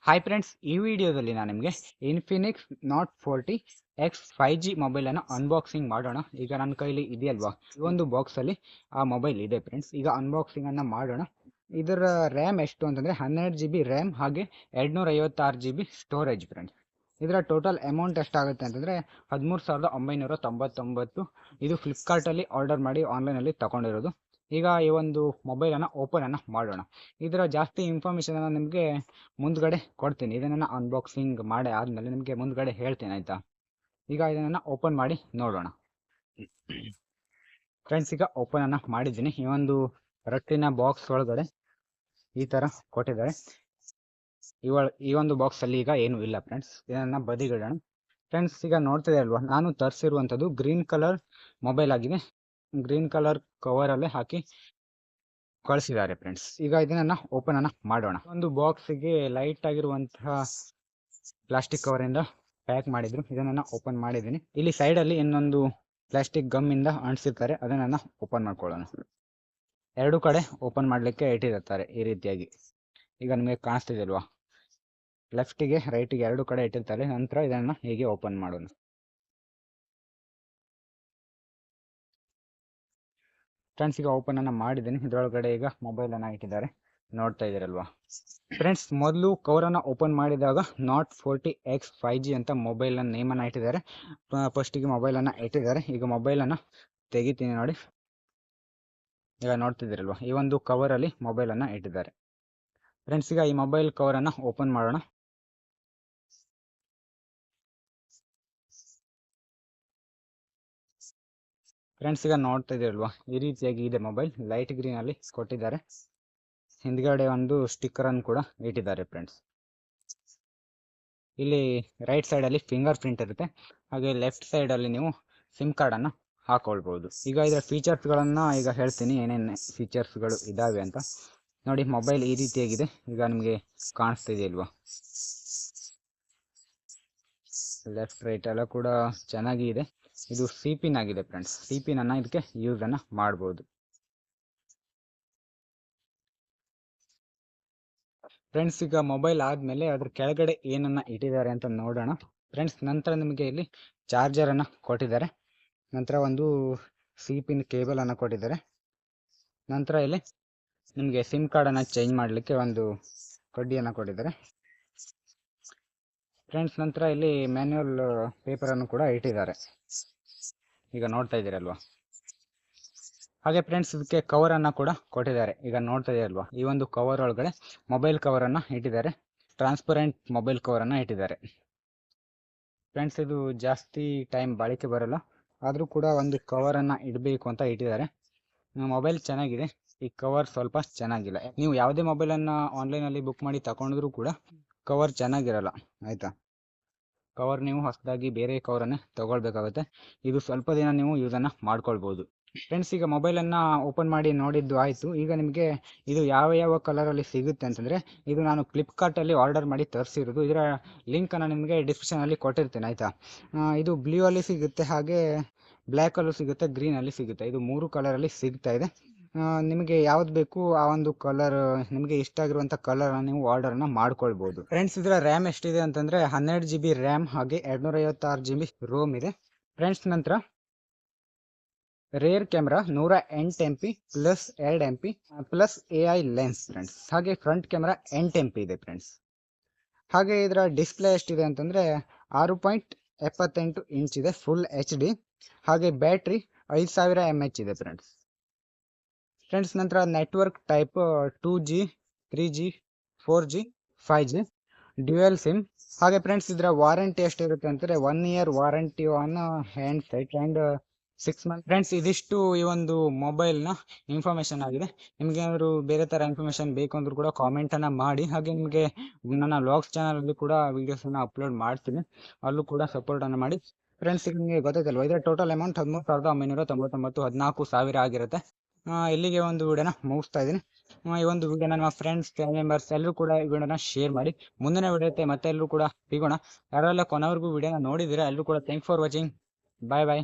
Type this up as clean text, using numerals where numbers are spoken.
Hi friends, ಈ ವಿಡಿಯೋದಲ್ಲಿ ನಾನು ನಿಮಗೆ ಇನ್ಫಿನಿಕ್ಸ್ ನಾಟ್ 40X 5G ಮೊಬೈಲನ್ನು ಅನ್ಬಾಕ್ಸಿಂಗ್ ಮಾಡೋಣ. ಈಗ ನನ್ನ ಕೈಲಿ ಇದೆಯಲ್ವಾ, ಈ ಒಂದು ಬಾಕ್ಸಲ್ಲಿ ಆ ಮೊಬೈಲ್ ಇದೆ ಫ್ರೆಂಡ್ಸ್. ಈಗ ಅನ್ಬಾಕ್ಸಿಂಗನ್ನು ಮಾಡೋಣ. ಇದರ ರ್ಯಾಮ್ ಎಷ್ಟು ಅಂತಂದರೆ 12 GB ರ್ಯಾಮ್, ಹಾಗೆ 256 GB ಸ್ಟೋರೇಜ್ ಫ್ರೆಂಡ್ಸ್. ಇದರ ಟೋಟಲ್ ಅಮೌಂಟ್ ಎಷ್ಟಾಗುತ್ತೆ ಅಂತಂದರೆ 13,999. ಇದು ಫ್ಲಿಪ್ಕಾರ್ಟಲ್ಲಿ ಆರ್ಡರ್ ಮಾಡಿ ಆನ್ಲೈನಲ್ಲಿ ತಗೊಂಡಿರೋದು. ಈಗ ಈ ಒಂದು ಮೊಬೈಲನ್ನು ಓಪನನ್ನು ಮಾಡೋಣ. ಇದರ ಜಾಸ್ತಿ ಇನ್ಫಾರ್ಮೇಷನನ್ನು ನಿಮಗೆ ಮುಂದ್ಗಡೆ ಕೊಡ್ತೀನಿ. ಇದನ್ನು ಅನ್ಬಾಕ್ಸಿಂಗ್ ಮಾಡಿ ಆದಮೇಲೆ ನಿಮಗೆ ಮುಂದ್ಗಡೆ ಹೇಳ್ತೀನಿ, ಆಯಿತಾ. ಈಗ ಇದನ್ನು ಓಪನ್ ಮಾಡಿ ನೋಡೋಣ ಫ್ರೆಂಡ್ಸ್. ಈಗ ಓಪನನ್ನು ಮಾಡಿದ್ದೀನಿ. ಈ ಒಂದು ರಟ್ಟಿನ ಬಾಕ್ಸ್ ಒಳಗಡೆ ಈ ಥರ ಕೊಟ್ಟಿದ್ದಾರೆ. ಈ ಒಂದು ಬಾಕ್ಸಲ್ಲಿ ಈಗ ಏನೂ ಇಲ್ಲ ಫ್ರೆಂಡ್ಸ್. ಇದನ್ನು ಬದಿಗಿಡೋಣ ಫ್ರೆಂಡ್ಸ್. ಈಗ ನೋಡ್ತಿದೆ ಅಲ್ವಾ, ನಾನು ತರಿಸಿರುವಂಥದ್ದು ಗ್ರೀನ್ ಕಲರ್ ಮೊಬೈಲ್ ಆಗಿದೆ. ಗ್ರೀನ್ ಕಲರ್ ಕವರಲ್ಲೇ ಹಾಕಿ ಕಳಿಸಿದ್ದಾರೆ ಫ್ರೆಂಡ್ಸ್. ಈಗ ಇದನ್ನ ಓಪನ್ ಮಾಡೋಣ. ಒಂದು ಬಾಕ್ಸಿಗೆ ಲೈಟ್ ಆಗಿರುವಂತಹ ಪ್ಲಾಸ್ಟಿಕ್ ಕವರ್ ಇಂದ ಪ್ಯಾಕ್ ಮಾಡಿದ್ರು. ಇದನ್ನ ಓಪನ್ ಮಾಡಿದ್ದೀನಿ. ಇಲ್ಲಿ ಸೈಡ್ ಅಲ್ಲಿ ಇನ್ನೊಂದು ಪ್ಲಾಸ್ಟಿಕ್ ಗಮ್ ಇಂದ ಅಂಟಿಸಿರ್ತಾರೆ, ಅದನ್ನ ಓಪನ್ ಮಾಡ್ಕೊಳ್ಳೋಣ. ಎರಡು ಕಡೆ ಓಪನ್ ಮಾಡ್ಲಿಕ್ಕೆ ಇಟ್ಟಿರ್ತಾರೆ ಈ ರೀತಿಯಾಗಿ. ಈಗ ನಿಮಗೆ ಕಾಣಿಸ್ತಿದೆಲ್ವಾ, ಲೆಫ್ಟಿಗೆ ರೈಟಿಗೆ ಎರಡು ಕಡೆ ಇಟ್ಟಿರ್ತಾರೆ. ನಂತರ ಇದನ್ನ ಹೀಗೆ ಓಪನ್ ಮಾಡೋಣ. ಫ್ರೆಂಡ್ಸ್, ಈಗ ಓಪನ್ ಮಾಡಿದ್ದೀನಿ. ಇದರೊಳಗಡೆ ಈಗ ಮೊಬೈಲ್ ಅನ್ನ ಇಟ್ಟಿದ್ದಾರೆ, ನೋಡ್ತಾ ಇದ್ದೀರಲ್ವಾ ಫ್ರೆಂಡ್ಸ್. ಮೊದಲು ಕವರನ್ನು ಓಪನ್ ಮಾಡಿದಾಗ ನಾಟ್ 40X 5G ಅಂತ ಮೊಬೈಲ್ ನೇಮ್ ಅನ್ನ ಇಟ್ಟಿದ್ದಾರೆ. ಫಸ್ಟಿಗೆ ಮೊಬೈಲ್ ಅನ್ನ ಇಟ್ಟಿದ್ದಾರೆ. ಈಗ ಮೊಬೈಲ್ ಅನ್ನ ತೆಗಿತೀನಿ ನೋಡಿ. ಈಗ ನೋಡ್ತಿದ್ದೀರಲ್ವಾ, ಈ ಒಂದು ಕವರ್ ಅಲ್ಲಿ ಮೊಬೈಲ್ ಅನ್ನ ಇಟ್ಟಿದ್ದಾರೆ ಫ್ರೆಂಡ್ಸ್. ಈಗ ಈ ಮೊಬೈಲ್ ಕವರ್ ಅನ್ನ ಓಪನ್ ಮಾಡೋಣ. ಫ್ರೆಂಡ್ಸ್, ಈಗ ನೋಡ್ತಾ ಇದ್ದೀರಲ್ವಾ, ಈ ರೀತಿಯಾಗಿ ಇದೆ ಮೊಬೈಲ್. ಲೈಟ್ ಗ್ರೀನ್ ಅಲ್ಲಿ ಕೊಟ್ಟಿದ್ದಾರೆ. ಹಿಂದ್ಗಡೆ ಒಂದು ಸ್ಟಿಕ್ಕರ್ ಅನ್ನು ಕೂಡ ಇಟ್ಟಿದ್ದಾರೆ ಫ್ರೆಂಡ್ಸ್. ಇಲ್ಲಿ ರೈಟ್ ಸೈಡ್ ಅಲ್ಲಿ ಫಿಂಗರ್ ಪ್ರಿಂಟ್ ಇರುತ್ತೆ, ಹಾಗೆ ಲೆಫ್ಟ್ ಸೈಡ್ ಅಲ್ಲಿ ನೀವು ಸಿಮ್ ಕಾರ್ಡ್ ಅನ್ನು ಹಾಕೊಳ್ಬಹುದು. ಈಗ ಇದರ ಫೀಚರ್ಸ್ ಗಳನ್ನ ಈಗ ಹೇಳ್ತೀನಿ, ಏನೇನು ಫೀಚರ್ಸ್ ಗಳು ಇದಾವೆ ಅಂತ ನೋಡಿ. ಮೊಬೈಲ್ ಈ ರೀತಿಯಾಗಿದೆ. ಈಗ ನಿಮಗೆ ಕಾಣಿಸ್ತಿದೆಯಲ್ವಾ, ಲೆಫ್ಟ್ ರೈಟ್ ಎಲ್ಲ ಕೂಡ ಚೆನ್ನಾಗಿ ಇದೆ. ಇದು ಸಿ ಪಿನ್ ಆಗಿದೆ ಫ್ರೆಂಡ್ಸ್. ಸಿ ಪಿನ್ ಅನ್ನ ಇದಕ್ಕೆ ಯೂಸ್ ಅನ್ನ ಮಾಡಬಹುದು ಫ್ರೆಂಡ್ಸ್. ಈಗ ಮೊಬೈಲ್ ಆದ್ಮೇಲೆ ಅದ್ರ ಕೆಳಗಡೆ ಏನನ್ನ ಇಟ್ಟಿದ್ದಾರೆ ಅಂತ ನೋಡೋಣ ಫ್ರೆಂಡ್ಸ್. ನಂತರ ನಿಮಗೆ ಇಲ್ಲಿ ಚಾರ್ಜರ್ ಅನ್ನ ಕೊಟ್ಟಿದ್ದಾರೆ. ನಂತರ ಒಂದು ಸಿ ಪಿನ್ ಕೇಬಲ್ ಅನ್ನ ಕೊಟ್ಟಿದ್ದಾರೆ. ನಂತರ ಇಲ್ಲಿ ನಿಮಗೆ ಸಿಮ್ ಕಾರ್ಡ್ ಅನ್ನ ಚೇಂಜ್ ಮಾಡಲಿಕ್ಕೆ ಒಂದು ಕಡ್ಡಿಯನ್ನು ಕೊಟ್ಟಿದ್ದಾರೆ ಫ್ರೆಂಡ್ಸ್. ನಂತರ ಇಲ್ಲಿ ಮ್ಯಾನ್ಯುವಲ್ ಪೇಪರ್ ಅನ್ನು ಕೂಡ ಇಟ್ಟಿದ್ದಾರೆ. ಈಗ ನೋಡ್ತಾ ಇದ್ದೀರಲ್ವಾ. ಹಾಗೆ ಫ್ರೆಂಡ್ಸ್, ಇದಕ್ಕೆ ಕವರ್ ಅನ್ನ ಕೂಡ ಕೊಟ್ಟಿದ್ದಾರೆ. ಈಗ ನೋಡ್ತಾ ಇದೆಯಲ್ವಾ, ಈ ಒಂದು ಕವರ್ ಒಳಗಡೆ ಮೊಬೈಲ್ ಕವರ್ ಅನ್ನ ಇಟ್ಟಿದ್ದಾರೆ. ಟ್ರಾನ್ಸ್ಪರೆಂಟ್ ಮೊಬೈಲ್ ಕವರ್ ಅನ್ನ ಇಟ್ಟಿದ್ದಾರೆ ಫ್ರೆಂಡ್ಸ್. ಇದು ಜಾಸ್ತಿ ಟೈಮ್ ಬಾಳಿಕೆ ಬರಲ್ಲ, ಆದ್ರೂ ಕೂಡ ಒಂದು ಕವರ್ ಅನ್ನ ಇಡಬೇಕು ಅಂತ ಇಟ್ಟಿದ್ದಾರೆ. ಮೊಬೈಲ್ ಚೆನ್ನಾಗಿದೆ, ಈ ಕವರ್ ಸ್ವಲ್ಪ ಚೆನ್ನಾಗಿಲ್ಲ. ನೀವು ಯಾವುದೇ ಮೊಬೈಲ್ ಅನ್ನ ಆನ್ಲೈನ್ ಅಲ್ಲಿ ಬುಕ್ ಮಾಡಿ ತಗೊಂಡ್ರು ಕೂಡ ಕವರ್ ಚೆನ್ನಾಗಿರಲ್ಲ, ಆಯ್ತಾ. ಕವರ್ ನೀವು ಹೊಸದಾಗಿ ಬೇರೆ ಕವರ್ ಅನ್ನ ತಗೊಳ್ಬೇಕಾಗುತ್ತೆ. ಇದು ಸ್ವಲ್ಪ ದಿನ ನೀವು ಯೂಸ್ ಅನ್ನ ಮಾಡ್ಕೊಳ್ಬಹುದು ಫ್ರೆಂಡ್ಸ್. ಈಗ ಮೊಬೈಲ್ ಅನ್ನ ಓಪನ್ ಮಾಡಿ ನೋಡಿದ್ದು ಆಯ್ತು. ಈಗ ನಿಮಗೆ ಇದು ಯಾವ ಕಲರ್ ಅಲ್ಲಿ ಸಿಗುತ್ತೆ ಅಂತಂದ್ರೆ, ಇದು ನಾನು ಫ್ಲಿಪ್ಕಾರ್ಟ್ ಅಲ್ಲಿ ಆರ್ಡರ್ ಮಾಡಿ ತರಿಸಿರೋದು. ಇದರ ಲಿಂಕ್ ಅನ್ನ ನಿಮಗೆ ಡಿಸ್ಕ್ರಿಪ್ಷನ್ ಅಲ್ಲಿ ಕೊಟ್ಟಿರ್ತೇನೆ, ಆಯ್ತಾ. ಇದು ಬ್ಲೂ ಅಲ್ಲಿ ಸಿಗುತ್ತೆ, ಹಾಗೆ ಬ್ಲ್ಯಾಕ್ ಅಲ್ಲೂ ಸಿಗುತ್ತೆ, ಗ್ರೀನ್ ಅಲ್ಲಿ ಸಿಗುತ್ತೆ. ಇದು 3 ಕಲರ್ ಅಲ್ಲಿ ಸಿಗ್ತಾ ಇದೆ. ನಿಮಗೆ ಯಾವ್ದು ಬೇಕು ಆ ಒಂದು ಕಲರ್, ನಿಮಗೆ ಇಷ್ಟ ಆಗಿರುವಂತ ಕಲರ್ ನೀವು ಆರ್ಡರ್ ಅನ್ನ ಮಾಡ್ಕೊಳ್ಬಹುದು ಫ್ರೆಂಡ್ಸ್. ಇದರ ರ್ಯಾಮ್ ಎಷ್ಟಿದೆ ಅಂತಂದ್ರೆ 12 GB ರ್ಯಾಮ್, ಹಾಗೆ 256 GB ರೋಮ್ ಇದೆ ಫ್ರೆಂಡ್ಸ್. ನಂತರ rare camera 108 MP plus 2 MP plus AI lens friends. ಹಾಗೆ ಫ್ರಂಟ್ ಕ್ಯಾಮ್ರಾ 8 MP ಇದೆ ಫ್ರೆಂಡ್ಸ್. ಹಾಗೆ ಇದರ ಡಿಸ್ಪ್ಲೇ ಎಷ್ಟಿದೆ ಅಂತಂದ್ರೆ 6.78 ಇಂಚ್ ಇದೆ, ಫುಲ್ HD. ಹಾಗೆ ಬ್ಯಾಟ್ರಿ 5000 mAh ಇದೆ ಫ್ರೆಂಡ್ಸ್. ನಂತರ network type 2G 3G 4G 5G dual sim. ಹಾಗೆ ಫ್ರೆಂಡ್ಸ್, ಇದರ ವಾರಂಟಿ ಎಷ್ಟಿರುತ್ತೆ ಅಂತಂದ್ರೆ 1 year warranty on hand set and 6 months friends. ಇದಿಷ್ಟು ಈ ಒಂದು ಮೊಬೈಲ್ ನ ಇನ್ಫಾರ್ಮೇಶನ್ ಆಗಿದೆ. ನಿಮ್ಗೆ ಏನಾದ್ರು ಬೇರೆ ತರ ಇನ್ಫಾರ್ಮೇಶನ್ ಬೇಕು ಅಂದ್ರೂ ಕೂಡ ಕಾಮೆಂಟ್ ಅನ್ನ ಮಾಡಿ. ಹಾಗೆ ನಿಮಗೆ ನನ್ನ ವ್ಲಾಗ್ಸ್ ಚಾನಲ್ ಅಲ್ಲಿ ಕೂಡ ವಿಡಿಯೋಸ್ ಅನ್ನ ಅಪ್ಲೋಡ್ ಮಾಡ್ತೀನಿ, ಅಲ್ಲೂ ಕೂಡ ಸಪೋರ್ಟ್ ಅನ್ನ ಮಾಡಿ ಫ್ರೆಂಡ್ಸ್. ಈಗ ನಿಮಗೆ ಗೊತ್ತಾಯ್ತಲ್ವಾ, ಇದರ ಟೋಟಲ್ ಅಮೌಂಟ್ 13,999, 14,000 ಆಗಿರುತ್ತೆ. ಇಲ್ಲಿಗೆ ಒಂದು ವಿಡಿಯೋನ ಮುಗಿಸ್ತಾ ಇದ್ದೀನಿ. ಈ ಒಂದು ವಿಡಿಯೋನ ನಿಮ್ಮ ಫ್ರೆಂಡ್ಸ್ ಫ್ಯಾಮಿಲಿ ಮೆಂಬರ್ಸ್ ಎಲ್ಲರೂ ಕೂಡ ಈ ವಿಡಿಯೋನ ಶೇರ್ ಮಾಡಿ. ಮುಂದಿನ ವಿಡಿಯೋ ಮತ್ತೆ ಎಲ್ಲರೂ ಕೂಡ ಸಿಗೋಣ. ಯಾರೆಲ್ಲ ಕೊನೆವರೆಗೂ ವಿಡಿಯೋನ ನೋಡಿದ್ದೀರಾ ಎಲ್ಲರೂ ಕೂಡ thank for watching. Bye bye.